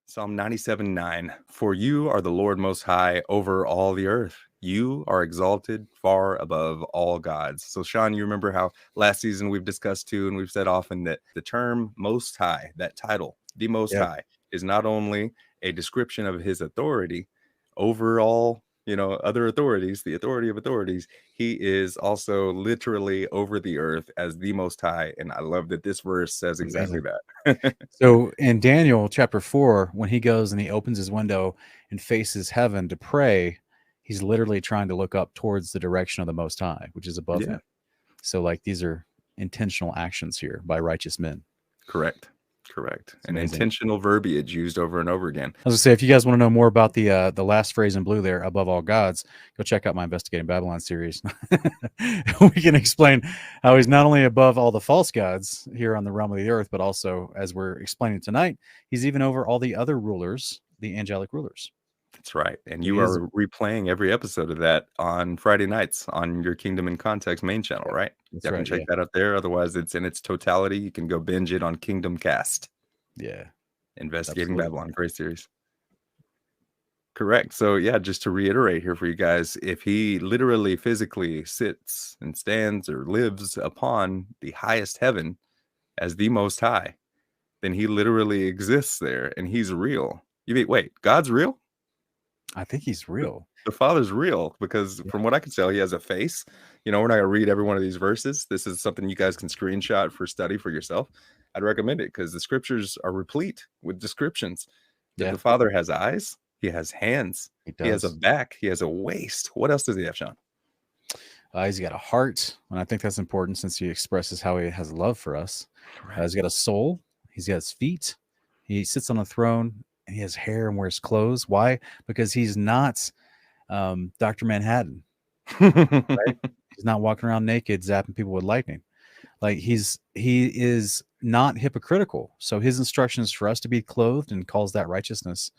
Psalm 97:9. For you are the Lord most high over all the earth. You are exalted far above all gods. So, Sean, you remember how last season we've discussed too, and we've said often that the term most high, that title, the most Yeah. high, is not only a description of his authority over all, other authorities, the authority of authorities. He is also literally over the earth as the most high. And I love that this verse says exactly Amazing. that. So in Daniel chapter 4, when he goes and he opens his window and faces heaven to pray, he's literally trying to look up towards the direction of the Most High, which is above Yeah, him. So like these are intentional actions here by righteous men. correct. It's And amazing. intentional verbiage used over and over again. I was gonna say, if you guys want to know more about the last phrase in blue there, above all gods, go check out my Investigating Babylon series. We can explain how he's not only above all the false gods here on the realm of the earth, but also, as we're explaining tonight, he's even over all the other rulers, the angelic rulers. That's right. And So you he is, are replaying every episode of that on Friday nights on your Kingdom in Context main channel, yeah, right? that's Y'all can right. check Yeah. that out there. Otherwise, it's in its totality. You can go binge it on Kingdom Cast. Yeah. Investigating Absolutely. Babylon. Great series. Correct. So, yeah, just to reiterate here for you guys, if he literally physically sits and stands or lives upon the highest heaven as the most high, then he literally exists there and he's real. You mean, wait, God's real? I think he's real. The Father's real because Yeah. from what I can tell, he has a face. We're not going to read every one of these verses. This is something you guys can screenshot for study for yourself. I'd recommend it because the scriptures are replete with descriptions that Yeah. the Father has eyes, he has hands, He he has a does. back, he has a waist. What else does he have, Sean? He's got a heart, and I think that's important since he expresses how he has love for us. Right. He's got a soul. He's got his feet. He sits on a throne, and he has hair and wears clothes. Why? Because he's not Dr. Manhattan, right? He's not walking around naked, zapping people with lightning. Like he is not hypocritical. So his instruction is for us to be clothed, and calls that righteousness,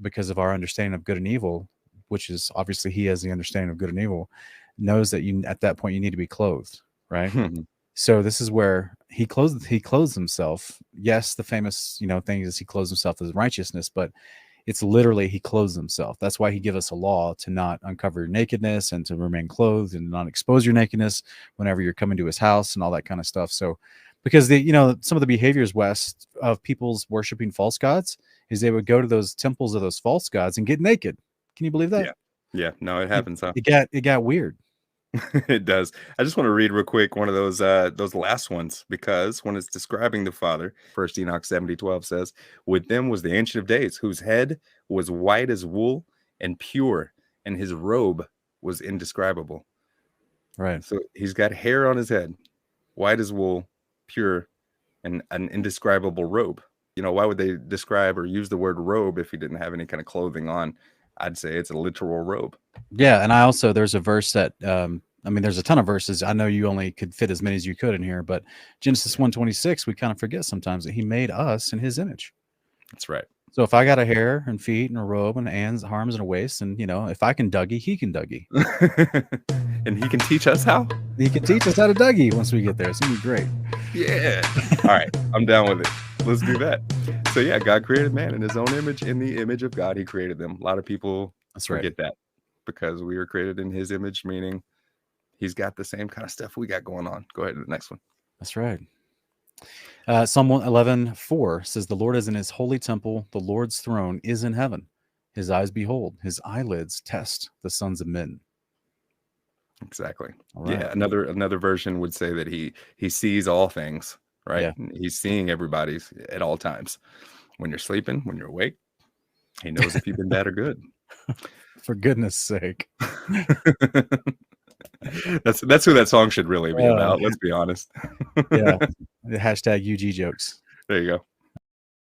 because of our understanding of good and evil, which is obviously he has the understanding of good and evil, knows that you at that point you need to be clothed, right? So this is where he clothes himself. Yes, the famous thing is he clothes himself as righteousness, but it's literally he clothes himself. That's why he gave us a law to not uncover your nakedness and to remain clothed and not expose your nakedness whenever you're coming to his house and all that kind of stuff. So because some of the behaviors west of people's worshiping false gods is they would go to those temples of those false gods and get naked. Can you believe that? Yeah. No, it happens, huh? It got weird. It does. I just want to read real quick one of those last ones because when it's describing the Father, First Enoch 70:12 says, "With them was the Ancient of Days, whose head was white as wool and pure, and his robe was indescribable." Right. So he's got hair on his head, white as wool, pure, and an indescribable robe. Why would they describe or use the word robe if he didn't have any kind of clothing on? I'd say it's a literal robe. Yeah, and there's a verse that there's a ton of verses. I know you only could fit as many as you could in here, but Genesis 1:26, we kind of forget sometimes that he made us in his image. That's right. So if I got a hair and feet and a robe and hands, arms and a waist, and if I can Dougie, he can Dougie. And he can teach us how? He can teach us how to Dougie once we get there. It's gonna be great. Yeah. All right. I'm down with it. Let's do that. So yeah, God created man in his own image. In the image of God, he created them. A lot of people forget that because we were created in his image, meaning he's got the same kind of stuff we got going on. Go ahead to the next one. That's right. Psalm 11:4 says, "The Lord is in his holy temple. The Lord's throne is in heaven. His eyes behold, his eyelids test the sons of men." Exactly. Right. Yeah. Another version would say that he sees all things, right? Yeah. He's seeing everybody's at all times. When you're sleeping, when you're awake, he knows if you've been bad or good. For goodness sake. That's who that song should really be about. Let's be honest. Yeah. The hashtag UG jokes. There you go.